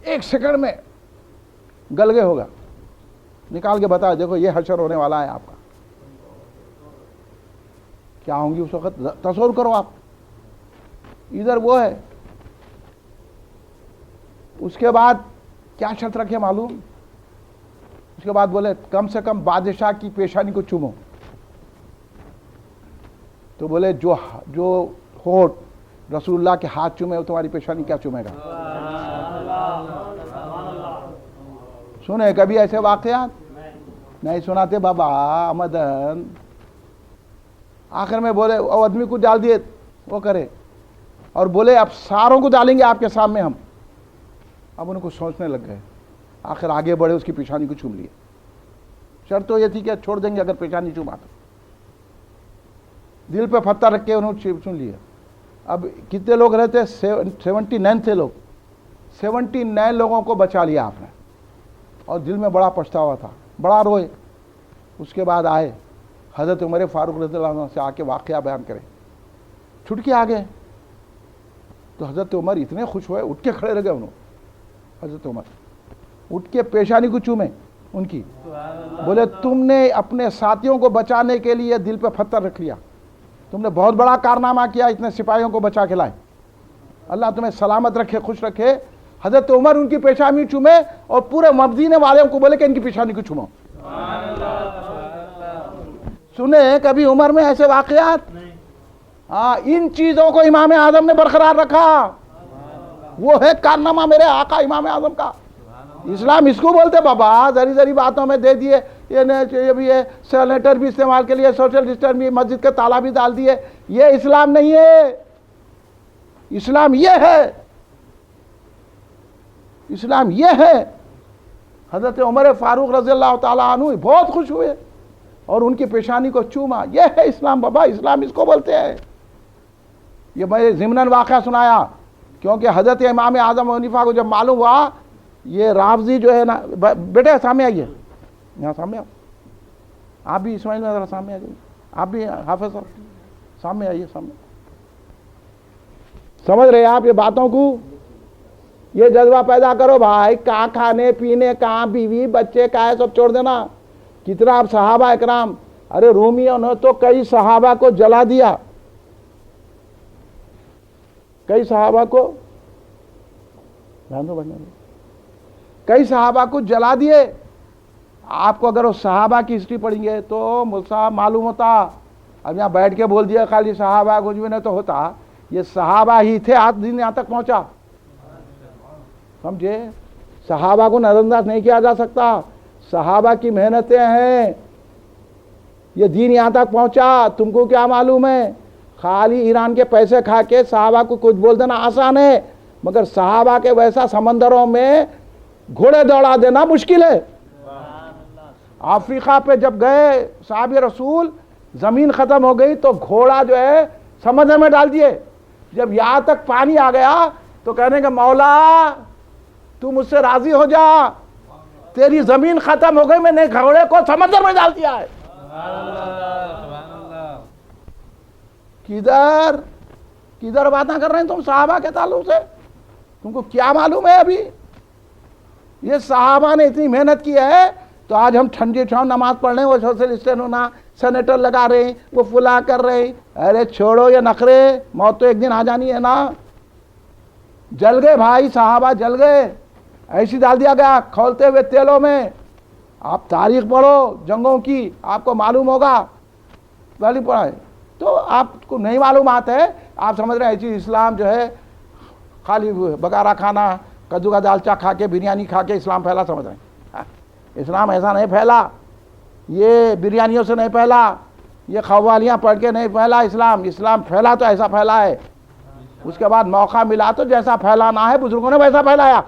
ایک سیکنڈ میں گلگے ہوگا، نکال کے بتا دیکھو یہ حشر ہونے والا ہے آپ کا، کیا ہوں گی اس وقت تصور کرو آپ. ادھر وہ ہے. اس کے بعد کیا شرط رکھے معلوم؟ اس کے بعد بولے کم سے کم بادشاہ کی پیشانی کو چومو. تو بولے جو ہونٹ رسول اللہ کے ہاتھ چومے وہ تمہاری پیشانی کیا چومے گا؟ سنے کبھی ایسے واقعات نہیں سناتے بابا مدن. آخر میں بولے وہ آدمی کو ڈال دیے وہ کرے، اور بولے اب ساروں کو ڈالیں گے آپ کے سامنے ہم. اب ان کو سوچنے لگ گئے، آخر آگے بڑھے، اس کی پیشانی کو چوم لیے. شرط تو یہ تھی کہ چھوڑ دیں گے اگر پیشانی چوما تو. دل پہ پتھر رکھ کے انہوں نے چن لیا. اب کتنے لوگ رہتے؟ 79 تھے لوگ. 79 لوگوں کو بچا لیا آپ نے، اور دل میں بڑا پچھتاوا تھا، بڑا روئے. اس کے بعد آئے حضرت عمر فاروق رضی اللہ عنہ سے آ کے واقعہ بیان کرے. چھٹ کے آ گئے تو حضرت عمر اتنے خوش ہوئے، اٹھ کے کھڑے رہ گئے. انہوں حضرت عمر اٹھ کے پیشانی کو چومے ان کی. بولے تم نے اپنے ساتھیوں کو بچانے کے لیے دل پہ پتھر رکھ لیا، تم نے بہت بڑا کارنامہ کیا، اتنے سپاہیوں کو بچا کے لائے. اللہ تمہیں سلامت رکھے، خوش رکھے. حضرت عمر ان کی پیشانی چومے اور پورے مدینے والوں کو بولے کہ ان کی پیشانی کو چومو. سنے کبھی عمر میں ایسے واقعات؟ ہاں، ان چیزوں کو امام اعظم نے برقرار رکھا. وہ ہے کارنامہ میرے آقا امام اعظم کا. اسلام اس کو بولتے بابا. ذری ذری باتوں میں دے دیے، یہ بھی ہے، سینیٹر بھی استعمال کے لیے، سوشل ڈسٹینس بھی، مسجد کے تالا بھی ڈال دیے. یہ اسلام نہیں ہے. اسلام یہ ہے، اسلام یہ ہے. حضرت عمر فاروق رضی اللہ تعالیٰ عنہ بہت خوش ہوئے اور ان کی پیشانی کو چوما. یہ ہے اسلام بابا. اسلام اس کو بولتے ہیں. یہ میں ضمناً واقعہ سنایا کیونکہ حضرت امام اعظم حنیفہ کو جب معلوم ہوا یہ رافضی جو ہے نا، بیٹے سامنے آئیے، یہاں سامنے آؤ. آپ بھی اسماعیل میں ذرا سامنے آ جائیے. آپ بھی حافظ صاحب سامنے آئیے. سامنے سمجھ رہے آپ یہ باتوں کو؟ یہ جذبہ پیدا کرو بھائی. کہاں کھانے پینے، کہاں بیوی بچے، کہاں سب چھوڑ دینا. کتنا آپ صحابہ اکرام، ارے رومیوں نے تو کئی صحابہ کو جلا دیا. کئی صحابہ کو کئی صحابہ کو جلا دیے. آپ کو اگر وہ صحابہ کی ہسٹری پڑھیں گے تو مصعب معلوم ہوتا. اب یہاں بیٹھ کے بول دیا خالی صحابہ کچھ بھی نہیں تو ہوتا. یہ صحابہ ہی تھے، آج دن یہاں تک پہنچا. سمجھے؟ صحابہ کو نظر انداز نہیں کیا جا سکتا. صحابہ کی محنتیں ہیں یہ دین یہاں تک پہنچا. تم کو کیا معلوم ہے؟ خالی ایران کے پیسے کھا کے صحابہ کو کچھ بول دینا آسان ہے، مگر صحابہ کے ویسا سمندروں میں گھوڑے دوڑا دینا مشکل ہے. افریقہ پہ جب گئے صحابہ رسول، زمین ختم ہو گئی تو گھوڑا جو ہے سمندر میں ڈال دیے. جب یہاں تک پانی آ گیا تو کہنے کہ مولا تو مجھ سے راضی ہو جا، تیری زمین ختم ہو گئی، میں نے گھوڑے کو سمندر میں ڈال دیا ہے. کدھر باتیں کر رہے ہیں تم صحابہ کے تعلق سے؟ تم کو کیا معلوم ہے ابھی؟ یہ صحابہ نے اتنی محنت کی ہے تو آج ہم ٹھنڈی چھاؤں نماز پڑھ رہے ہیں، وہ سوشل اسٹینڈ ہونا، سینیٹر لگا رہے ہیں، وہ فلا کر رہے ہیں. ارے چھوڑو یہ نخرے، موت تو ایک دن آ جانی ہے نا. جل گئے بھائی، صحابہ جل گئے، ایسی ڈال دیا گیا کھولتے ہوئے تیلوں میں. آپ تاریخ پڑھو جنگوں کی، آپ کو معلوم ہوگا. پہلی پڑھائے تو آپ کو نہیں معلومات ہے. آپ سمجھ رہے ہیں ایسی اسلام جو ہے خالی بگارا کھانا، کدو کا دالچا کھا کے، بریانی کھا کے اسلام پھیلا سمجھ رہے ہیں. اسلام ایسا نہیں پھیلا. یہ بریانیوں سے نہیں پھیلا، یہ قوالیاں پڑھ کے نہیں پھیلا. اسلام پھیلا تو ایسا پھیلا ہے. اس کے بعد موقع ملا تو جیسا پھیلانا ہے بزرگوں نے ویسا پھیلایا.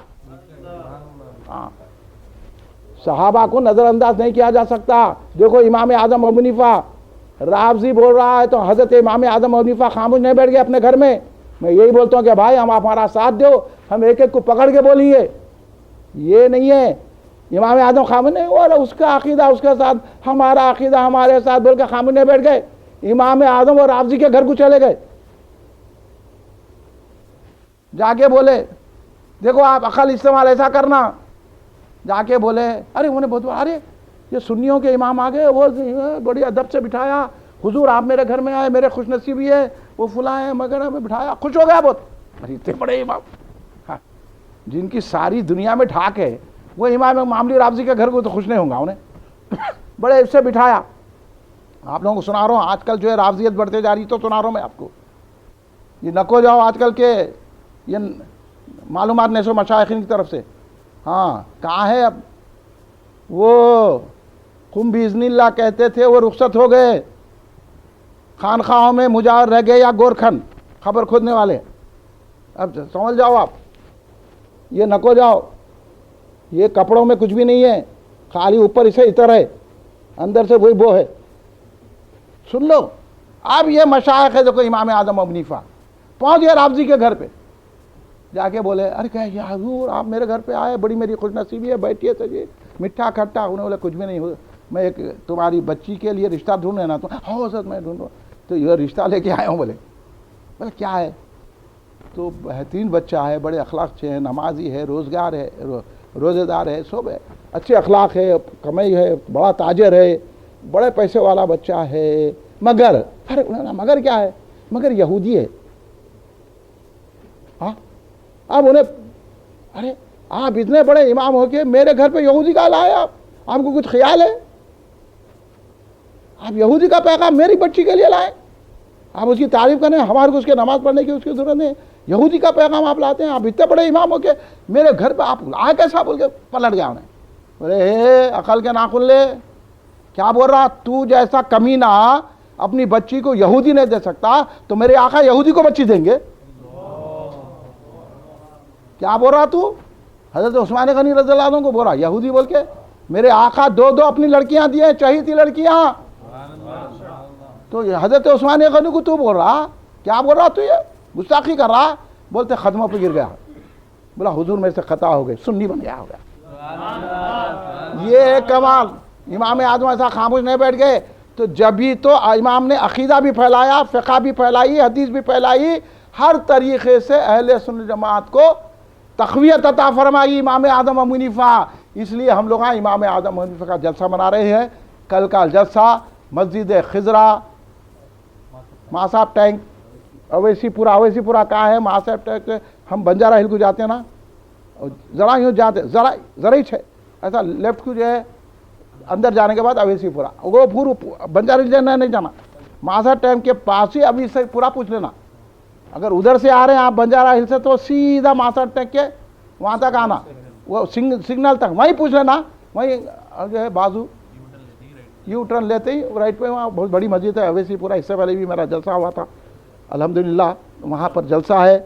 صحابہ کو نظر انداز نہیں کیا جا سکتا. دیکھو امام اعظم ابو حنیفہ رافضی بول رہا ہے تو حضرت امام اعظم ابو حنیفہ خاموش نہیں بیٹھ گئے اپنے گھر میں. میں یہی بولتا ہوں کہ بھائی ہم ہمارا ساتھ دو، ہم ایک ایک کو پکڑ کے بولیں گے. یہ نہیں ہے امام اعظم خاموش نہیں، اور اس کا عقیدہ اس کے ساتھ، ہمارا عقیدہ ہمارے ساتھ بول کے خاموش نہیں بیٹھ گئے. امام اعظم اور رافضی کے گھر کو چلے گئے، جا کے بولے دیکھو آپ عقل استعمال ایسا کرنا، جا کے بولے ارے انہوں نے بہت ارے یہ سنیوں کے امام آ گئے، وہ بڑی ادب سے بٹھایا، حضور آپ میرے گھر میں آئے، میرے خوش نصیبی ہے، وہ فلاں ہیں مگر ہمیں بٹھایا، خوش ہو گیا بہت، ارے اتنے بڑے امام، ہاں جن کی ساری دنیا میں ٹھاک ہے، وہ امام معاملی رافضی کے گھر کو تو خوش نہیں ہوں گا انہیں، بڑے اس سے بٹھایا۔ آپ لوگوں کو سنا رہا ہوں آج کل جو ہے رافضیت بڑھتے جا رہی، تو سنا رہا ہوں میں آپ کو، یہ نکو جاؤ آج کل کے یہ معلومات نیسو مشائخین کی طرف سے، ہاں کہاں ہے اب وہ قم باذن اللہ کہتے تھے، وہ رخصت ہو گئے، خانخواہوں میں مجاور رہ گئے یا گورکھن خبر کھودنے والے، اب سمجھ جاؤ آپ، یہ نکو جاؤ، یہ کپڑوں میں کچھ بھی نہیں ہے، خالی اوپر اسے عطر ہے، اندر سے وہی بو ہے، سن لو۔ اب یہ مشائخ ہے، دیکھو امام اعظم ابو حنیفہ پہنچ گئے رافضی کے گھر پہ، جا کے بولے ارے کہ یا حضور آپ میرے گھر پہ آئے، بڑی میری خوش نصیبی ہے، بیٹھیے سجیے، میٹھا کھٹا، انہوں نے بولے کچھ بھی نہیں ہو، میں ایک تمہاری بچی کے لیے رشتہ ڈھونڈ رہا تو ہاں سر میں ڈھونڈ رہا ہوں، تو یہ رشتہ لے کے آیا ہوں، بولے کیا ہے، تو بہترین بچہ ہے، بڑے اخلاق سے ہے، نمازی ہے، روزگار ہے، روزے دار ہے، سب ہے، اچھے اخلاق ہے، کمائی ہے، بڑا تاجر ہے، بڑے پیسے والا بچہ ہے، مگر ارے مگر کیا ہے، مگر یہودی ہے، ہاں اب انہیں ارے آپ اتنے بڑے امام ہو کے میرے گھر پہ یہودی کا لائے، آپ کو کچھ خیال ہے، آپ یہودی کا پیغام میری بچی کے لیے لائیں، آپ اس کی تعریف کریں، ہمارے کو اس کے نماز پڑھنے کی اس کی ضرورت نہیں، یہودی کا پیغام آپ لاتے ہیں، آپ اتنے بڑے امام ہو کے میرے گھر پہ آپ آئے کیسا، بول کے پلٹ گیا انہیں، بولے عقل کے ناخن لے، کیا بول رہا، تو جیسا کمینہ اپنی بچی کو یہودی نہیں دے سکتا تو میرے آقا یہودی کو بچی دیں گے، کیا بول رہا تو، حضرت عثمان غنی رضی اللہ عنہ کو بول رہا یہودی بول کے، میرے آقا دو اپنی لڑکیاں دیے، چاہیے تھی لڑکیاں، تو حضرت عثمان غنی کو تو بول رہا، کیا بول رہا تو، یہ گستاخی کر رہا، بولتے ختموں پہ گر گیا، بولا حضور میں سے خطا ہو گئے، سنی بن گیا، ہو گیا، یہ کمال، امام اعظم ایسا خاموش نہیں بیٹھ گئے، تو جبھی تو امام نے عقیدہ بھی پھیلایا، فقہ بھی پھیلائی، حدیث بھی پھیلائی، ہر طریقے سے اہل سنت جماعت کو تقویت عطا فرمائی امام اعظم ابو حنیفہ، اس لیے ہم لوگ امام اعظم ابو حنیفہ کا جلسہ منا رہے ہیں، کل کا جلسہ مسجد خضرا ماساب ٹینک اویسی پورا کہاں ہے، ماساب ٹینک، ہم بنجارہ ہل کو جاتے ہیں نا، ذرا یوں جاتے، ذرا ہی ایسا لیفٹ کو جو ہے اندر جانے کے بعد اویسی پورا، وہ پورا بنجارہ ہل جانا نہیں جانا، ماساب ٹینک کے پاس ہی ابھی سے پورا پوچھ لینا، اگر ادھر سے آ رہے ہیں آپ بنجارہ ہل سے تو سیدھا ماساب ٹینک کے وہاں تک آنا، وہ سگنل تک وہیں پوچھ لینا، وہیں جو ہے بازو یو ٹرن لیتے ہی رائٹ پہ، وہاں بہت بڑی مسجد ہے اویسی پورا، اس سے پہلے بھی میرا جلسہ ہوا تھا الحمدللہ، وہاں پر جلسہ ہے،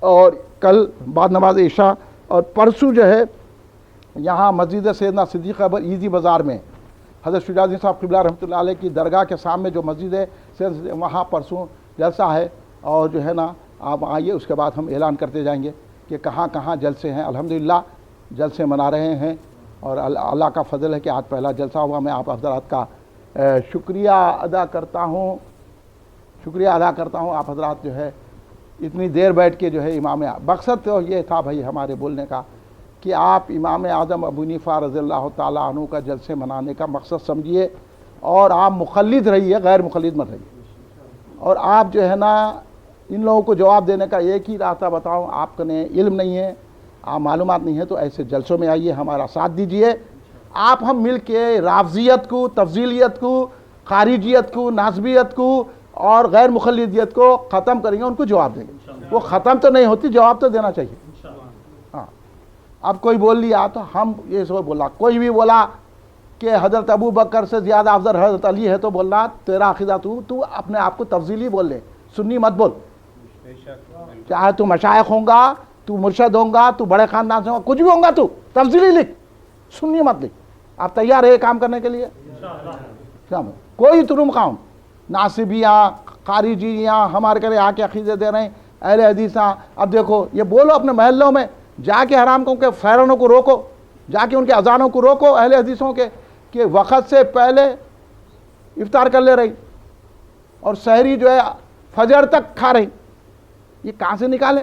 اور کل بعد نماز عشاء، اور پرسوں جو ہے یہاں مسجد سیدنا صدیق اکبر ایزی بازار میں حضرت شجاع الدین صاحب قبلہ رحمۃ اللہ علیہ کی درگاہ کے سامنے جو مسجد ہے وہاں پرسوں جلسہ ہے، اور جو ہے نا آپ آئیے، اس کے بعد ہم اعلان کرتے جائیں گے کہ کہاں کہاں جلسے ہیں، الحمدللہ جلسے منا رہے ہیں، اور اللہ کا فضل ہے کہ آج پہلا جلسہ ہوا، میں آپ حضرات کا شکریہ ادا کرتا ہوں، آپ حضرات جو ہے اتنی دیر بیٹھ کے جو ہے امام، مقصد تو یہ تھا بھائی ہمارے بولنے کا کہ آپ امام اعظم ابو حنیفہ رضی اللہ تعالیٰ عنہ کا جلسے منانے کا مقصد سمجھیے، اور آپ مقلد رہیے، غیر مقلد مت رہیے، اور آپ جو ہے نا ان لوگوں کو جواب دینے کا ایک ہی راستہ بتاؤں، آپ کو علم نہیں ہے، آپ معلومات نہیں ہے، تو ایسے جلسوں میں آئیے، ہمارا ساتھ دیجئے، آپ ہم مل کے رافضیت کو، تفضیلیت کو، خارجیت کو، ناسبیت کو اور غیر مقلدیت کو ختم کریں گے، ان کو جواب دیں گے، وہ ختم تو نہیں ہوتی، جواب تو دینا چاہیے، ہاں اب کوئی بول لیا تو ہم یہ سو بولا، کوئی بھی بولا کہ حضرت ابو بکر سے زیادہ افضل حضرت علی ہے، تو بولنا تیرا عقیدہ، تو اپنے آپ کو تفضیلی بول لے، سنی مت بول، چاہے تو مشائخ ہوں گا، تو مرشد ہوں گا، تو بڑے خاندان سے ہوں گا، کچھ بھی ہوں گا، تو تفضیلی لکھ، سنی مت لکھ، آپ تیار ہے کام کرنے کے لیے، کوئی ترم قوم ناصبیاں خارجیاں ہمارے کرے آ کے عقیدے دے رہے ہیں، اہل حدیثاں، اب دیکھو یہ بولو اپنے محلوں میں جا کے حرام کو کے فیرنوں کو روکو، جا کے ان کے اذانوں کو روکو، اہل حدیثوں کے کہ وقت سے پہلے افطار کر لے رہی اور سحری جو ہے فجر تک کھا رہی، یہ کہاں سے نکالے،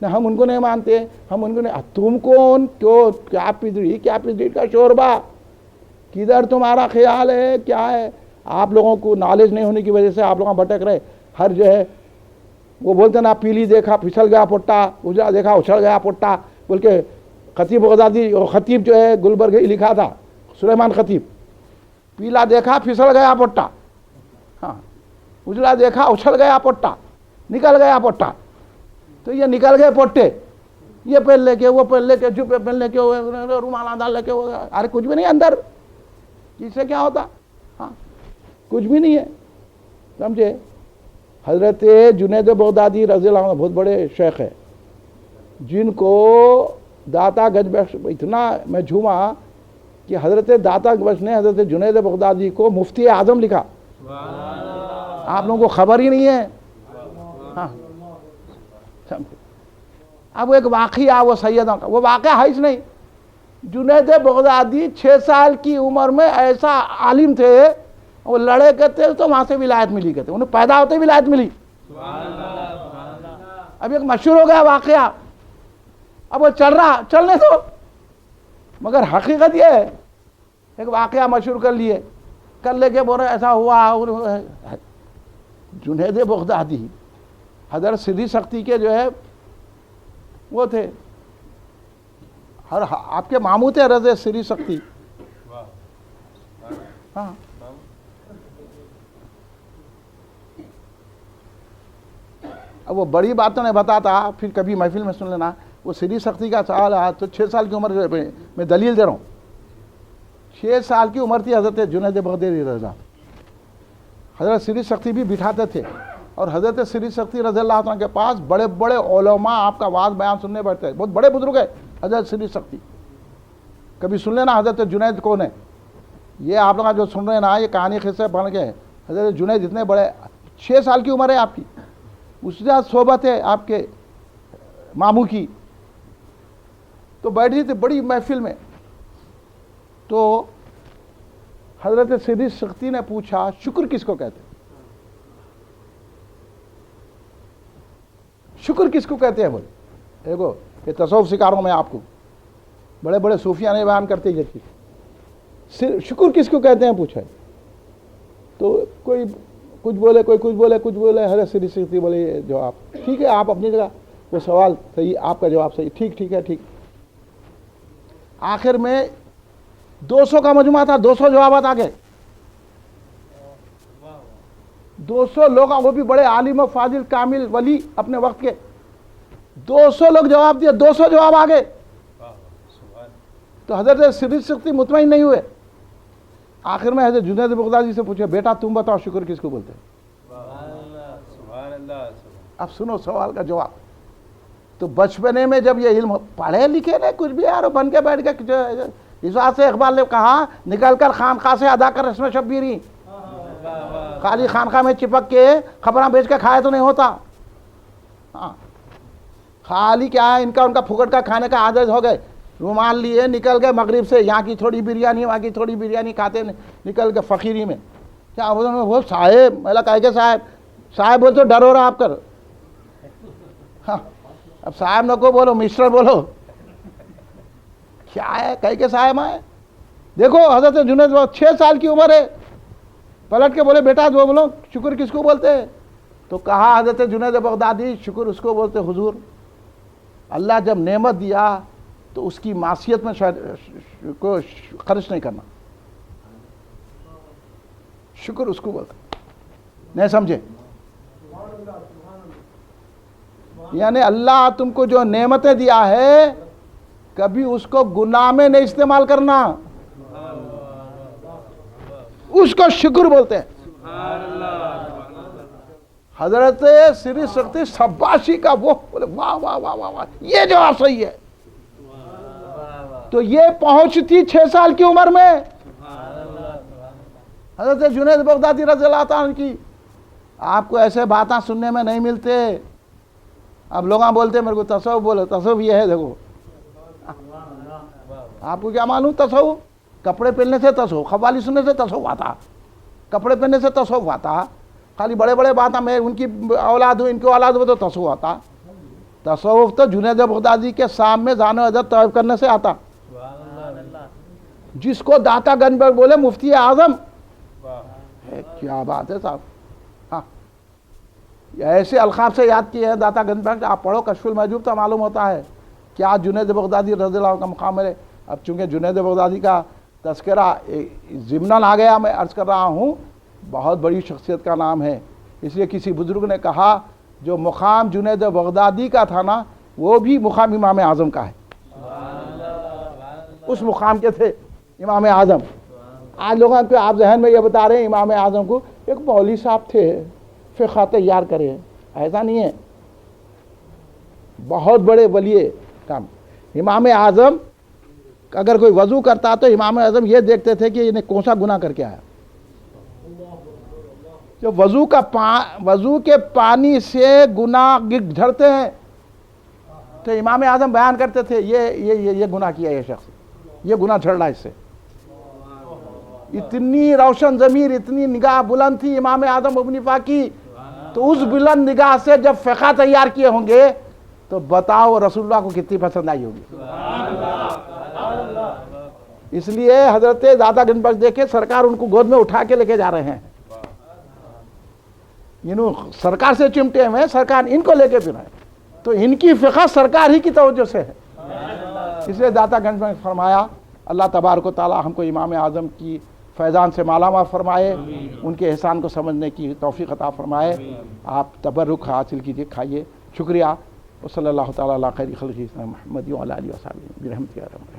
نہ ہم ان کو نہیں مانتے, ہم ان کو نہیں. تم کون, کیوں, کیا پدڑی کا شوربہ, کدھر تمہارا خیال ہے, کیا ہے؟ آپ لوگوں کو نالج نہیں ہونے کی وجہ سے آپ لوگ بھٹک رہے. ہر جو ہے وہ بولتے نا, پیلی دیکھا پھسل گیا پٹا, اجلا دیکھا اچھل گیا پٹا, بول کے خطیب بغدادی, خطیب جو ہے گلبرگ لکھا تھا, سلیمان خطیب, پیلا دیکھا پھسل گیا پٹا, ہاں, اجلا دیکھا اچھل گیا پٹا, نکل گیا پٹا. تو یہ نکل گئے پٹے, یہ پہن لے کے, وہ پہن لے کے, جوبے پہن لے کے, رومال ڈال لے کے, ارے کچھ بھی نہیں اندر, اس سے کیا ہوتا؟ ہاں, کچھ بھی نہیں ہے, سمجھے؟ حضرت جنید بغدادی رضی اللہ عنہ بہت بڑے شیخ ہے, جن کو داتا گنج بخش, اتنا میں جھوما کہ حضرت داتا گنج بخش نے حضرت جنید بغدادی کو مفتی اعظم لکھا. آپ لوگوں کو خبر ہی نہیں ہے. ہاں, اب ایک واقعہ وہ سیدوں کا, وہ واقعہ ہے اس نہیں. جنید بغدادی 6 سال کی عمر میں ایسا عالم تھے, وہ لڑے کہتے تو وہاں سے ولایت ملی, کہتے انہیں پیدا ہوتے ولایت ملی. اب ایک مشہور ہو گیا واقعہ, اب وہ چل رہا, چلنے دو, مگر حقیقت یہ ہے, ایک واقعہ مشہور کر لیے, کر لے کے بول رہے ایسا ہوا. جنید بغدادی حضرت سدھی سختی کے جو ہے وہ تھے, آپ کے ماموں تھے رضے سری سختی. ہاں, اب وہ بڑی باتوں نے بتاتا, پھر کبھی محفل میں سن لینا. وہ سری سختی کا سوال ہے, تو 6 سال کی عمر میں دلیل دے رہا ہوں. 6 سال کی عمر تھی حضرت جنید بغدادی رضا. حضرت سری سختی بھی بٹھاتے تھے, اور حضرت سری سختی رضی اللہ عنہ کے پاس بڑے بڑے علماء آپ کا واز بیان سننے بیٹھتے ہیں. بہت بڑے بزرگ ہے حضرت سری سختی, کبھی سن لینا حضرت جنید کون ہے. یہ آپ لوگ جو سن رہے ہیں نا, یہ کہانی قصے بن گئے. حضرت جنید اتنے بڑے, 6 سال کی عمر ہے آپ کی, اس کے ساتھ صحبت ہے آپ کے ماموں کی. تو بیٹھی تھی بڑی محفل میں, تو حضرت سری سختی نے پوچھا شکر کس کو کہتے ہیں, شکر کس کو کہتے ہیں. بولے دیکھو یہ تصوف سکھا رہا ہوں میں آپ کو, بڑے بڑے صوفیہ نے بیان کرتے یہ چیز, شکر کس کو کہتے ہیں پوچھا. تو کوئی کچھ بولے, کوئی کچھ بولے, کچھ بولے. حضرت سری سختی بولے یہ جواب ٹھیک ہے, آپ اپنی جگہ, وہ سوال صحیح, آپ کا جواب صحیح, ٹھیک ہے ٹھیک. آخر میں 200 کا مجموعہ تھا, 200 جوابات آ گئے. 200 لوگ, وہ بھی بڑے عالم و فاضل کامل ولی اپنے وقت کے, 200 لوگ جواب دیے, 200 جواب آ گئے. تو حضرت سری سختی مطمئن نہیں ہوئے. آخر میں حضرت جنید بغدادی سے پوچھے بیٹا تم بتاؤ شکر کس کو بولتے ہیں. اب سنو سوال کا جواب. تو بچپنے میں جب یہ علم, پڑھے لکھے نے کچھ بھی یار بن کے بیٹھ کے, اس بات سے اقبال نے کہا نکل کر خانقاہ سے ادا کر رسم شبیری, خالی خانقاہ میں چپک کے خبراں بیچ کے کھائے تو نہیں ہوتا. ہاں, خالی کیا ہے, ان کا پھکٹ کا کھانے کا عادت ہو گئے, رومال لیے نکل گئے مغرب سے, یہاں کی تھوڑی بریانی وہاں کی تھوڑی بریانی کھاتے نکل گئے فقیری میں. کیا وہ صاحب, میں کہا کہ صاحب بول تو ڈر ہو رہا آپ کر. ہاں, اب صاحب نہ کو بولو, مسٹر بولو, کیا ہے کہہ کے صاحب آئے. دیکھو حضرت جنید 6 سال کی عمر ہے, پلٹ کے بولے بیٹا جو بولو شکر کس کو بولتے ہیں. تو کہا حضرت جنید بغدادی شکر اس کو بولتے حضور, اللہ جب نعمت دیا تو اس کی معصیت میں کو خرچ نہیں کرنا, شکر اس کو بولتے. نہیں سمجھے؟ یعنی اللہ تم کو جو نعمتیں دیا ہے کبھی اس کو گناہ میں نہیں استعمال کرنا, اس کو شکر بولتے ہیں. حضرت سری سختی شباشی کا وہ بولے واہ واہ واہ واہ, یہ جواب صحیح ہے. تو یہ پہنچ تھی 6 سال کی عمر میں حضرت جنید بغدادی رضی اللہ عنہ کی. آپ کو ایسے باتیں سننے میں نہیں ملتے. اب لوگ بولتے میرے کو تصوف بولو, تصوف یہ ہے دیکھو, آپ کو کیا معلوم تصوف, کپڑے پہننے سے تصوف, قوالی سننے سے تصوف آتا, کپڑے پہننے سے تصوف آتا, خالی بڑے بڑے باتیں میں ان کی اولاد ہوں ان کی اولاد ہو تو تصوف آتا. تصوف تو جنید بغدادی کے سامنے زانو حضرت طواف کرنے سے آتا، جس کو داتا گنج بولے مفتی اعظم. کیا بات ہے صاحب. ہاں ایسے القاب سے یاد کیے ہیں داتا گنج بخش. آپ پڑھو کشف المحجوب تو معلوم ہوتا ہے کیا جنید بغدادی رضی اللہ عنہ کا مقام ہے. اب چونکہ جنید بغدادی کا تذکرہ ضمناً آ گیا، میں عرض کر رہا ہوں بہت بڑی شخصیت کا نام ہے، اس لیے کسی بزرگ نے کہا جو مقام جنید بغدادی کا تھا نا وہ بھی مقام امام اعظم کا ہے. اس مقام کے تھے امام اعظم. آج لوگوں کو آپ ذہن میں یہ بتا رہے ہیں امام اعظم کو ایک مولوی صاحب تھے فقہ تیار کرے، ایسا نہیں ہے. بہت بڑے ولی کام. امام اعظم اگر کوئی وضو کرتا تو امام اعظم یہ دیکھتے تھے کہ انہیں کون سا گناہ کر کے آیا. جو وضو کے پانی سے گناہ جھڑتے ہیں تو امام اعظم بیان کرتے تھے یہ گناہ کیا یہ شخص، یہ گناہ جھڑ رہا اس سے. اتنی روشن ضمیر، اتنی نگاہ بلند تھی امام اعظم ابن پاک کی. تو اس بلند نگاہ سے جب فقہ تیار کیے ہوں گے تو بتاؤ رسول اللہ کو کتنی پسند آئی ہوگی. اس لیے حضرت داتا گنج بخش دیکھے سرکار ان کو گود میں اٹھا کے لے کے جا رہے ہیں. سرکار سے چمٹے ہوئے سرکار ان کو لے کے پھر ہے تو ان کی فقہ سرکار ہی کی توجہ سے ہے. اس لیے داتا گنج بخش فرمایا اللہ تبارک و تعالی ہم کو امام اعظم کی فیضان سے مالا مال فرمائے، ان کے احسان کو سمجھنے کی توفیق عطا فرمائے. آپ تبرک حاصل کیجئے، کھائیے. شکریہ. وصلی اللہ تعالی علی خیر خلقہ محمد وعلی آلہ وصحبہ برحمتہ یا رب.